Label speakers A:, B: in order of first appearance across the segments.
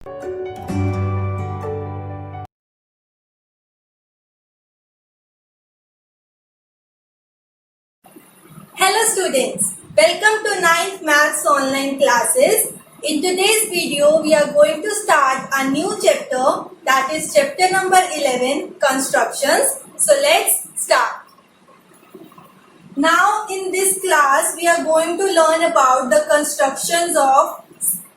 A: Hello students, welcome to 9th Maths online classes. In today's video, we are going to start a new chapter, that is chapter number 11, constructions. So let's start. Now in this class, we are going to learn about the constructions of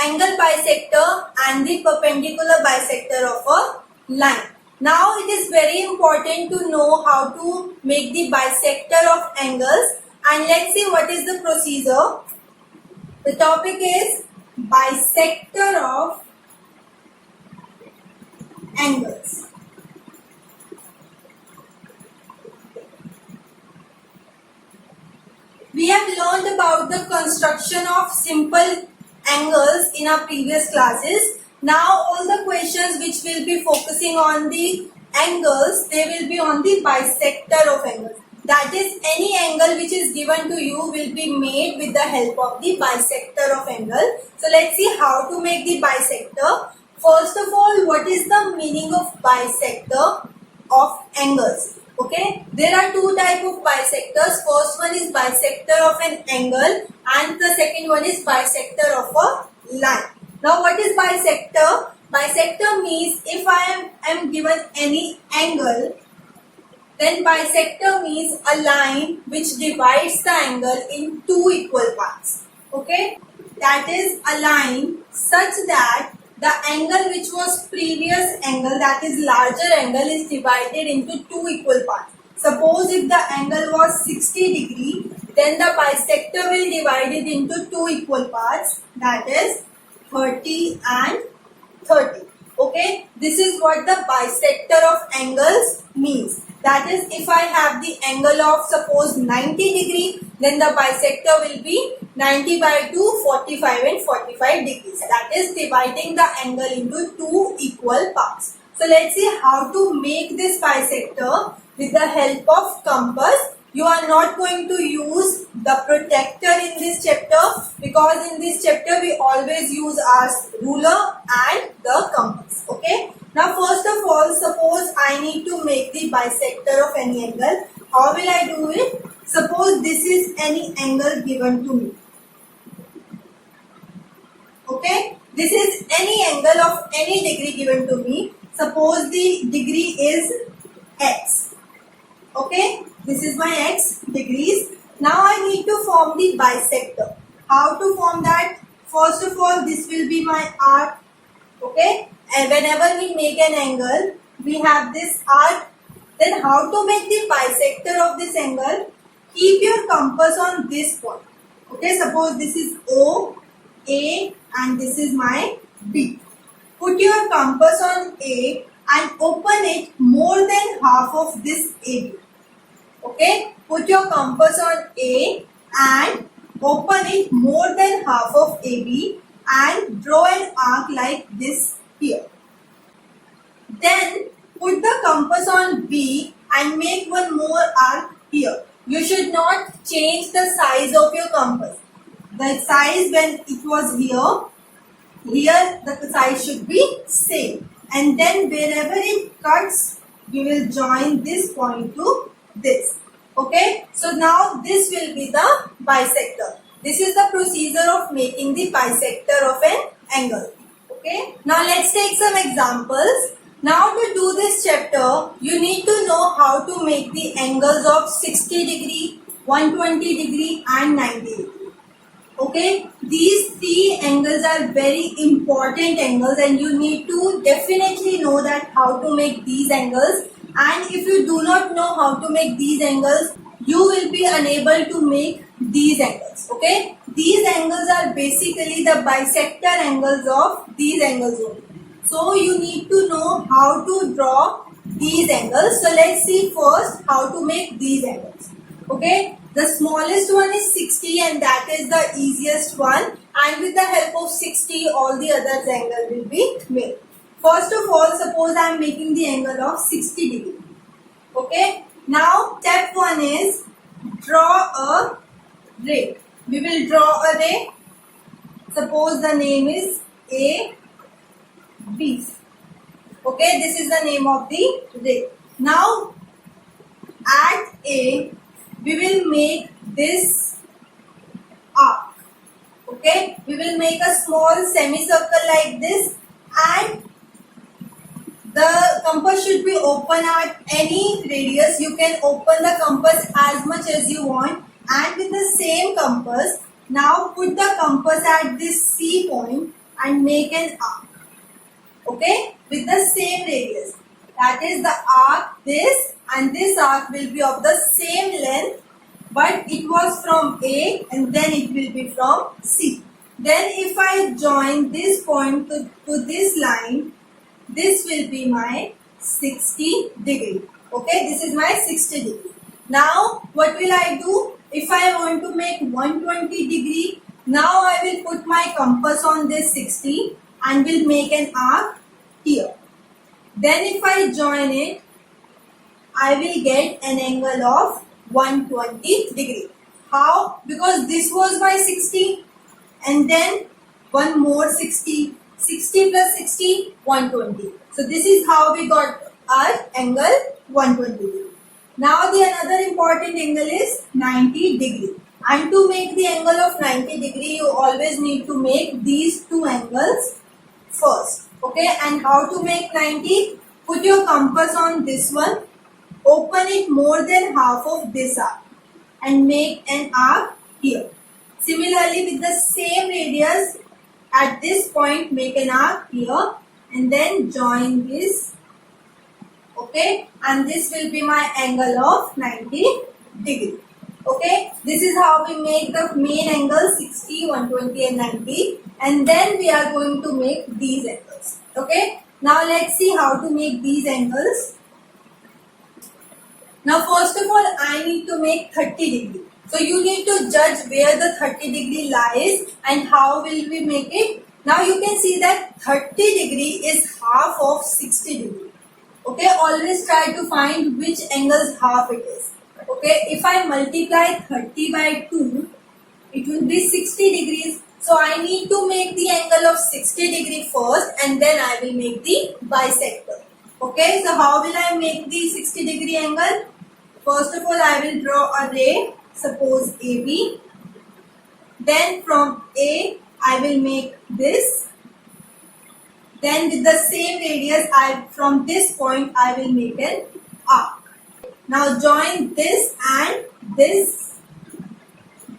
A: angle bisector and the perpendicular bisector of a line. Now it is very important to know how to make the bisector of angles, and let's see what is the procedure. The topic is bisector of angles. We have learned about the construction of simple angles in our previous classes. Now all the questions which will be focusing on the angles, they will be on the bisector of angles. That is, any angle which is given to you will be made with the help of the bisector of angle. So let's see how to make the bisector. First of all, what is the meaning of bisector of angles? Okay, there are two types of bisectors. First one is bisector of an angle and the second one is bisector of a line. Now what is bisector? Bisector means if I am given any angle, then bisector means a line which divides the angle in two equal parts. Okay, that is a line such that the angle which was previous angle, that is larger angle, is divided into two equal parts. Suppose if the angle was 60 degree, then the bisector will divide it into two equal parts, that is 30 and 30. Okay, this is what the bisector of angles means. That is, if I have the angle of suppose 90 degree, then the bisector will be 90 by 2, 45 and 45 degrees. That is dividing the angle into two equal parts. So let's see how to make this bisector with the help of compass. You are not going to use the protractor in this chapter because in this chapter we always use our ruler and the compass. Okay. Now first of all, suppose I need to make the bisector of any angle. How will I do it? Suppose this is any angle given to me. Okay. This is any angle of any degree given to me. Suppose the degree is x. Okay. This is my x degrees. Now I need to form the bisector. How to form that? First of all, this will be my arc. Okay. And whenever we make an angle, we have this arc. Then how to make the bisector of this angle? Keep your compass on this point. Okay. Suppose this is O, A and this is my B. Put your compass on A and open it more than half of this AB. Okay, put your compass on A and open it more than half of AB and draw an arc like this here. Then put the compass on B and make one more arc here. You should not change the size of your compass. The size when it was here the size should be same. And then wherever it cuts, you will join this point to this. Okay, so now this will be the bisector. This is the procedure of making the bisector of an angle. Okay, now let's take some examples. Now to do this chapter, you need to know how to make the angles of 60 degree, 120 degree and 90 degree. Okay, these three angles are very important angles and you need to definitely know that how to make these angles. And if you do not know how to make these angles, you will be unable to make these angles. Okay, these angles are basically the bisector angles of these angles only. So you need to know how to draw these angles. So let's see first how to make these angles. Okay, the smallest one is 60 and that is the easiest one, and with the help of 60 all the other angles will be made. First of all, suppose I am making the angle of 60 degree. Okay, now step 1 is draw a ray. We will draw a ray. Suppose the name is A B. Okay, this is the name of the ray. Now at A, we will make this arc. Okay, we will make a small semicircle like this, and the compass should be open at any radius. You can open the compass as much as you want, and with the same compass, now put the compass at this C point and make an arc. Okay, with the same radius. That is the arc this, and this arc will be of the same length, but it was from A and then it will be from C. Then if I join this point to this line, this will be my 60 degree. Okay, this is my 60 degree. Now what will I do? If I want to make 120 degree, now I will put my compass on this 60 and will make an arc here. Then if I join it, I will get an angle of 120 degree. How? Because this was my 60 and then one more 60. 60 plus 60, 120. So this is how we got our angle 120 degree. Now the another important angle is 90 degree. And to make the angle of 90 degree, you always need to make these two angles first. Okay, and how to make 90? Put your compass on this one, open it more than half of this arc and make an arc here. Similarly, with the same radius, at this point make an arc here and then join this. Okay, and this will be my angle of 90 degree. Okay, this is how we make the main angle 60, 120 and 90, and then we are going to make these angles. Okay, now let's see how to make these angles. Now first of all, I need to make 30 degree. So you need to judge where the 30 degree lies and how will we make it. Now you can see that 30 degree is half of 60 degree. Okay, always try to find which angle's half it is. Okay, if I multiply 30 by 2, it will be 60 degrees. So I need to make the angle of 60 degree first and then I will make the bisector. Okay, so how will I make the 60 degree angle? First of all, I will draw a ray, suppose AB. Then from A, I will make this. Then with the same radius, from this point, I will make an arc. Now join this and this.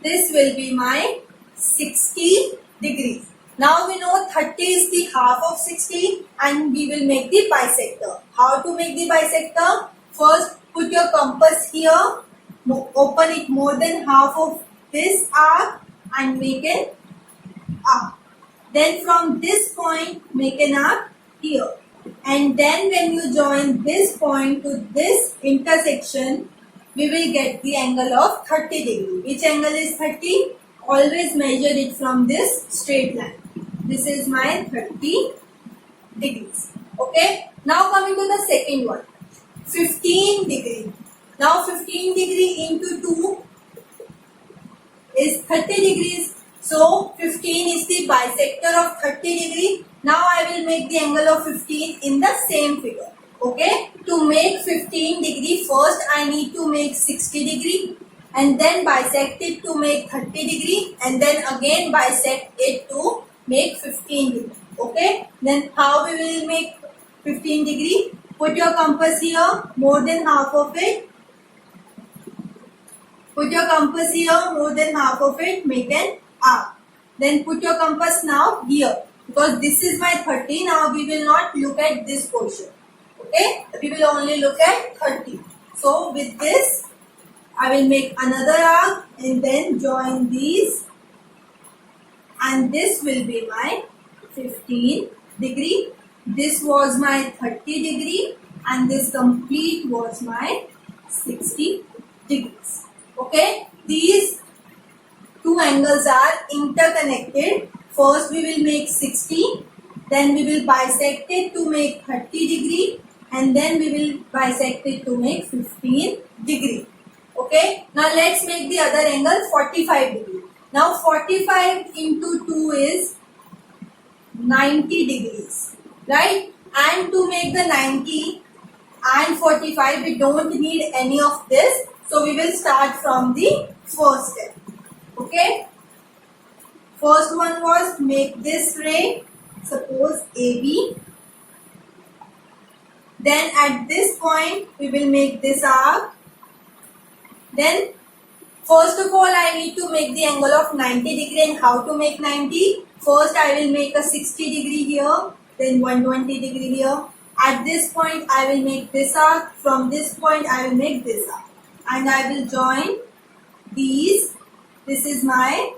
A: This will be my 60 degrees. Now we know 30 is the half of 60 and we will make the bisector. How to make the bisector? First, put your compass here, open it more than half of this arc and make an arc. Then from this point, make an arc here. And then when you join this point to this intersection, we will get the angle of 30 degree. Which angle is 30? Always measure it from this straight line. This is my 30 degrees. Okay. Now coming to the second one. 15 degree. Now 15 degree into 2 is 30 degrees. So 15 is the bisector of 30 degree. Now I will make the angle of 15 in the same figure. Okay. To make 15 degree, first I need to make 60 degree and then bisect it to make 30 degree and then again bisect it to make 15 degree. Okay. Then how we will make 15 degree? Put your compass here, more than half of it. Put your compass here, more than half of it, make an arc. Then put your compass now here. Because this is my 30, now we will not look at this portion. Okay, we will only look at 30. So with this, I will make another arc and then join these. And this will be my 15 degree. This was my 30 degree and this complete was my 60 degrees. Okay, these two angles are interconnected. First we will make 60, then we will bisect it to make 30 degree and then we will bisect it to make 15 degree. Okay, now let's make the other angle 45 degree. Now 45 into 2 is 90 degrees. right? And to make the 90 and 45, we don't need any of this. So we will start from the first step. Okay. First one was make this ray, suppose AB. Then at this point, we will make this arc. Then first of all, I need to make the angle of 90 degree. And how to make 90? First, I will make a 60 degree here, then 120 degree here. At this point, I will make this arc. From this point, I will make this arc. And I will join these. This is my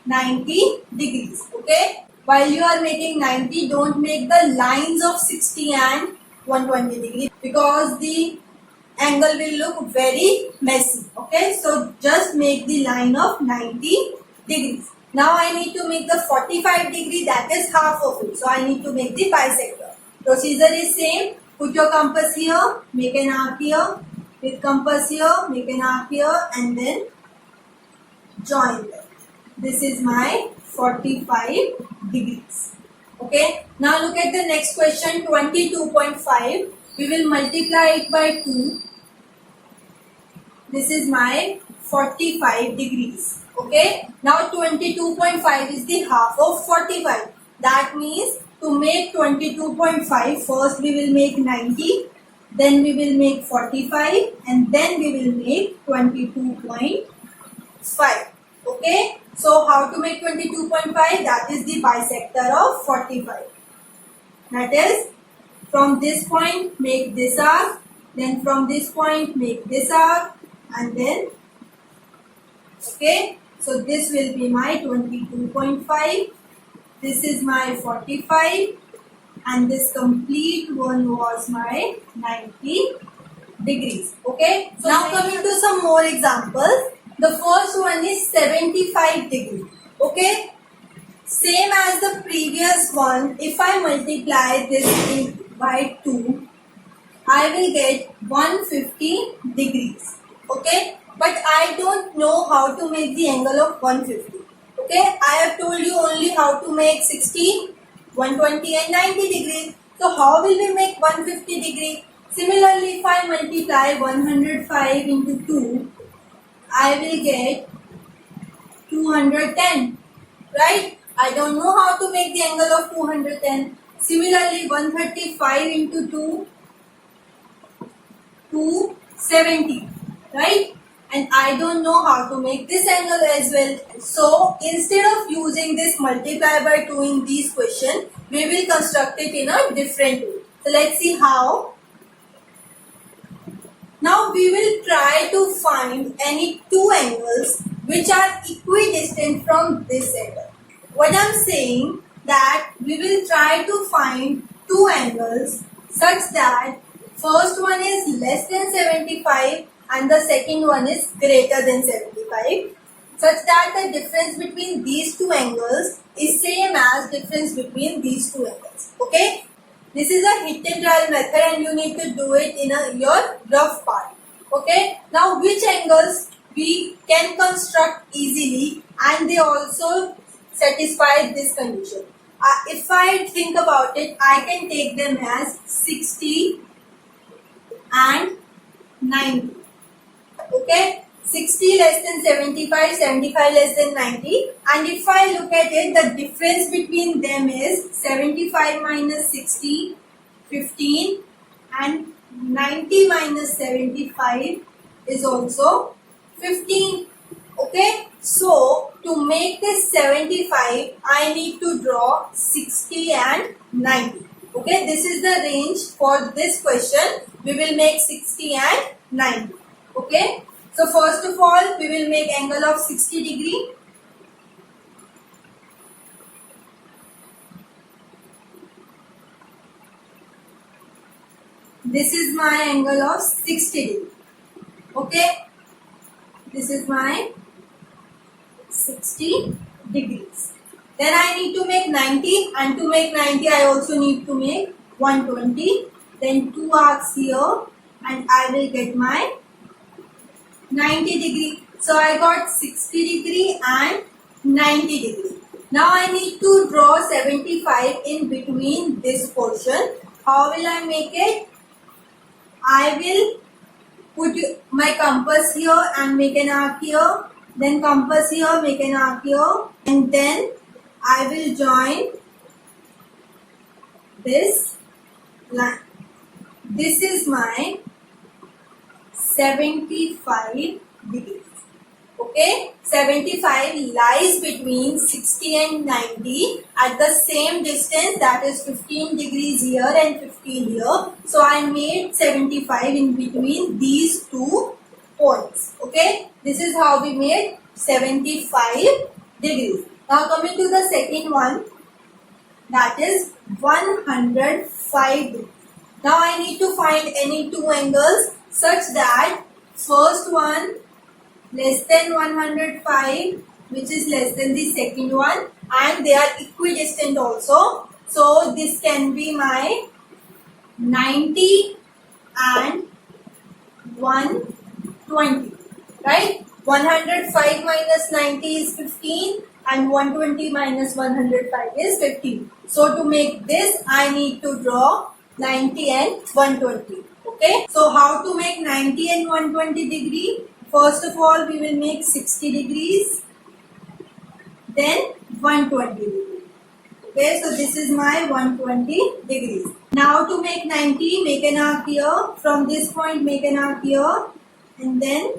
A: 90 degrees. Okay. While you are making 90, don't make the lines of 60 and 120 degree because the angle will look very messy. Okay, so just make the line of 90 degrees. Now I need to make the 45 degree, that is half of it. So I need to make the bisector. Procedure is same. Put your compass here, make an arc here. With compass here, make an arc here and then join them. This is my 45 degrees. Okay, now look at the next question, 22.5. We will multiply it by 2. This is my 45 degrees. Okay. Now 22.5 is the half of 45. That means to make 22.5, first we will make 90. Then we will make 45. And then we will make 22.5. Okay. So how to make 22.5? That is the bisector of 45. That is from this point make this arc. Then from this point make this arc. And then, okay, so this will be my 22.5, this is my 45 and this complete one was my 90 degrees. Okay, so now coming to some more examples. The first one is 75 degree. Okay, same as the previous one, if I multiply this by 2, I will get 150 degrees. Okay, but I don't know how to make the angle of 150. Okay, I have told you only how to make 60, 120 and 90 degrees. So how will we make 150 degree? Similarly, if I multiply 105 into 2, I will get 210. Right? I don't know how to make the angle of 210. Similarly, 135 into 2, 270. Right? And I don't know how to make this angle as well. So instead of using this multiply by 2 in these questions, we will construct it in a different way. So let's see how. Now we will try to find any two angles which are equidistant from this angle. What I am saying that we will try to find two angles such that first one is less than 75 and the second one is greater than 75, such that the difference between these two angles is same as difference between these two angles. Okay, this is a hit and trial method and you need to do it in your rough part. Okay, now which angles we can construct easily and they also satisfy this condition. If I think about it, I can take them as 60 and 90. Okay, 60 less than 75, 75 less than 90, and if I look at it, the difference between them is 75 minus 60, 15, and 90 minus 75 is also 15. Okay, so to make this 75, I need to draw 60 and 90. Okay, this is the range for this question. We will make 60 and 90. Okay, so first of all, we will make angle of 60 degree. This is my angle of 60 degree. Okay, this is my 60 degrees. Then I need to make 90, and to make 90 I also need to make 120. Then two arcs here and I will get my 90 degree. So I got 60 degree and 90 degree. Now I need to draw 75 in between this portion. How will I make it? I will put my compass here and make an arc here. Then compass here, make an arc here. And then I will join this line. This is my 75 degrees. Okay, 75 lies between 60 and 90 at the same distance, that is 15 degrees here and 15 here. So I made 75 in between these two points. Okay, this is how we made 75 degrees. Now coming to the second one, that is 105 degrees. Now I need to find any two angles such that first one less than 105, which is less than the second one, and they are equidistant also. So this can be my 90 and 120, right? 105 minus 90 is 15 and 120 minus 105 is 15. So to make this, I need to draw 90 and 120. Okay. So how to make 90 and 120 degree? First of all, we will make 60 degrees, then 120 degrees. Okay, so this is my 120 degrees. Now to make 90, make an arc here. From this point, make an arc here and then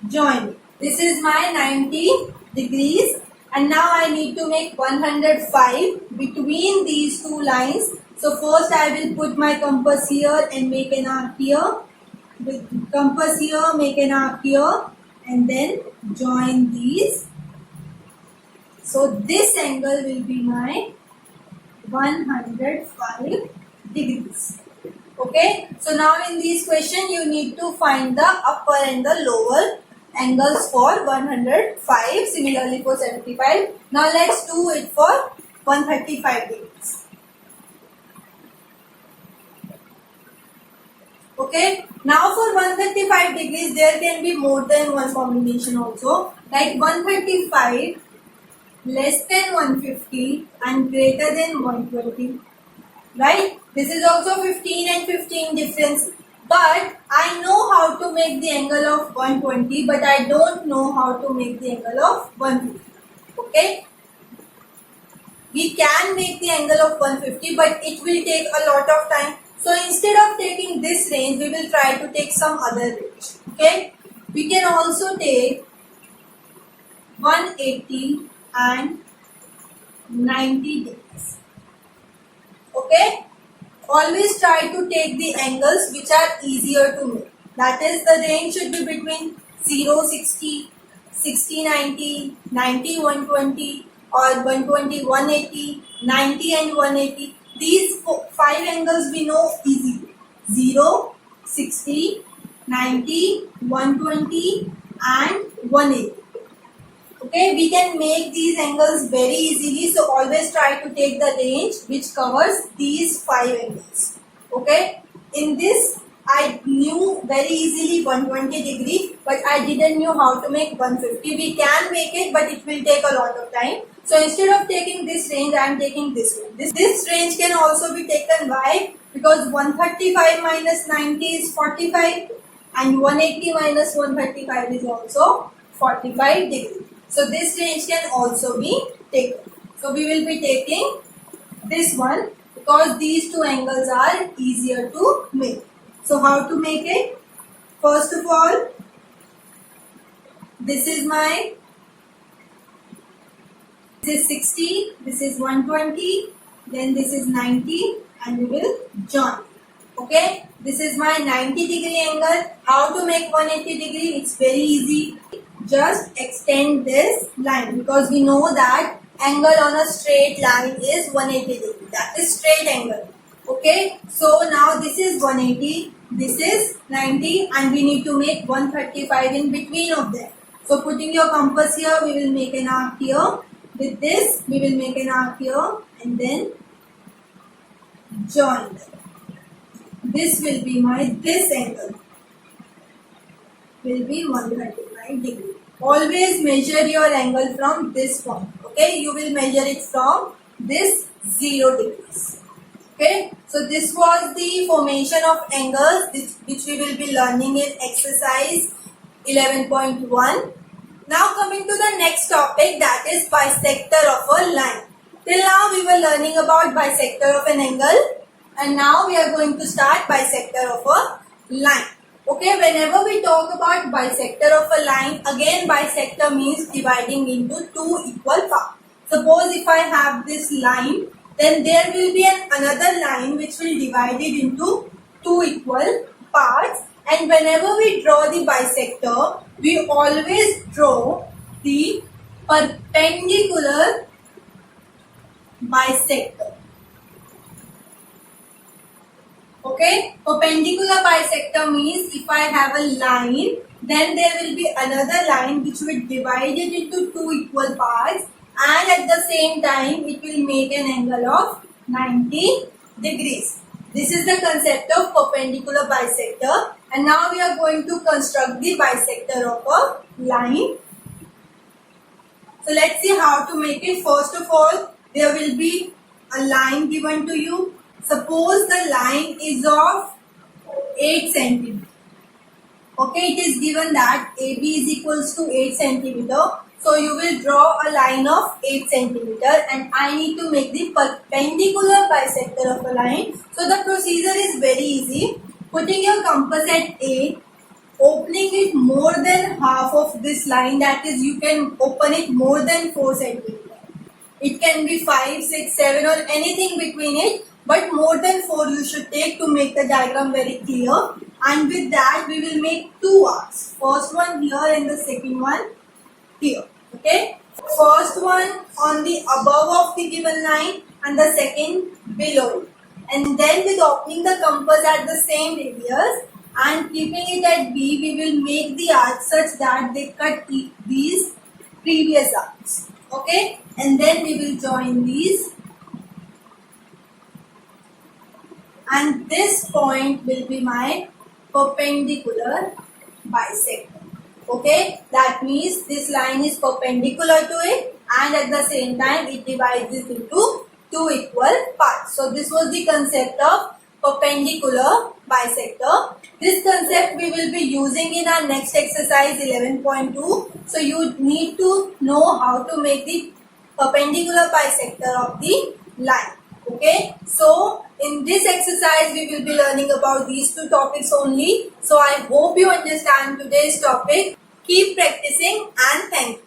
A: join. This is my 90 degrees. And now I need to make 105 between these two lines. So first I will put my compass here and make an arc here. With compass here, make an arc here and then join these. So this angle will be my 105 degrees. Okay. So now in this question you need to find the upper and the lower angles for 105. Similarly for 75. Now let's do it for 135 degrees. Okay, now for 135 degrees there can be more than one combination also, like 135 less than 150 and greater than 120, right? This is also 15 and 15 difference, but I know how to make the angle of 120, but I don't know how to make the angle of 150. Okay, we can make the angle of 150, but it will take a lot of time. So instead of taking this range, we will try to take some other range. Okay, we can also take 180 and 90 degrees. Okay, always try to take the angles which are easier to make. That is, the range should be between 0, 60, 60, 90, 90, 120 or 120, 180, 90 and 180. These 5 angles we know easily. 0, 60, 90, 120 and 180. Okay, we can make these angles very easily. So always try to take the range which covers these 5 angles. Okay, in this I knew very easily 120 degree, but I didn't know how to make 150. We can make it, but it will take a lot of time. So instead of taking this range, I am taking this one. This range can also be taken. Why? Because 135 minus 90 is 45 and 180 minus 135 is also 45 degrees. So this range can also be taken. So we will be taking this one because these two angles are easier to make. So how to make it? First of all, this is 60, this is 120, then this is 90 and we will join. Okay, this is my 90 degree angle. How to make 180 degree? It's very easy. Just extend this line because we know that angle on a straight line is 180 degree. That is straight angle. Okay, so now this is 180, this is 90 and we need to make 135 in between of them. So putting your compass here, we will make an arc here. With this, we will make an arc here and then join them. This will be this angle will be 135 degree. always measure your angle from this point. Okay, you will measure it from this 0 degrees. Okay, so this was the formation of angles which we will be learning in exercise 11.1. Now coming to the next topic, that is bisector of a line. Till now we were learning about bisector of an angle, and now we are going to start bisector of a line. Okay, whenever we talk about bisector of a line, again bisector means dividing into two equal parts. Suppose if I have this line, then there will be another line which will divide it into two equal parts, and whenever we draw the bisector, we always draw the perpendicular bisector. Okay, perpendicular bisector means if I have a line, then there will be another line which will divide it into two equal parts, and at the same time it will make an angle of 90 degrees. This is the concept of perpendicular bisector, and now we are going to construct the bisector of a line. So let's see how to make it. First of all, there will be a line given to you. Suppose the line is of 8 centimeter. Okay, it is given that AB is equals to 8 centimeter. So you will draw a line of 8 centimeter, and I need to make the perpendicular bisector of a line. So the procedure is very easy. Putting your compass at A, opening it more than half of this line, that is you can open it more than 4 centimeter. It can be 5, 6, 7 or anything between it, but more than 4 you should take to make the diagram very clear. And with that we will make two arcs. First one here and the second one here. Okay. First one on the above of the given line and the second below it. And then with opening the compass at the same radius and keeping it at B, we will make the arcs such that they cut these previous arcs. Okay. And then we will join these. And this point will be my perpendicular bisector. Okay, that means this line is perpendicular to it, and at the same time it divides it into two equal parts. So this was the concept of perpendicular bisector. This concept we will be using in our next exercise 11.2. So you need to know how to make the perpendicular bisector of the line. Okay, so in this exercise we will be learning about these two topics only. So I hope you understand today's topic. Keep practicing and thank you.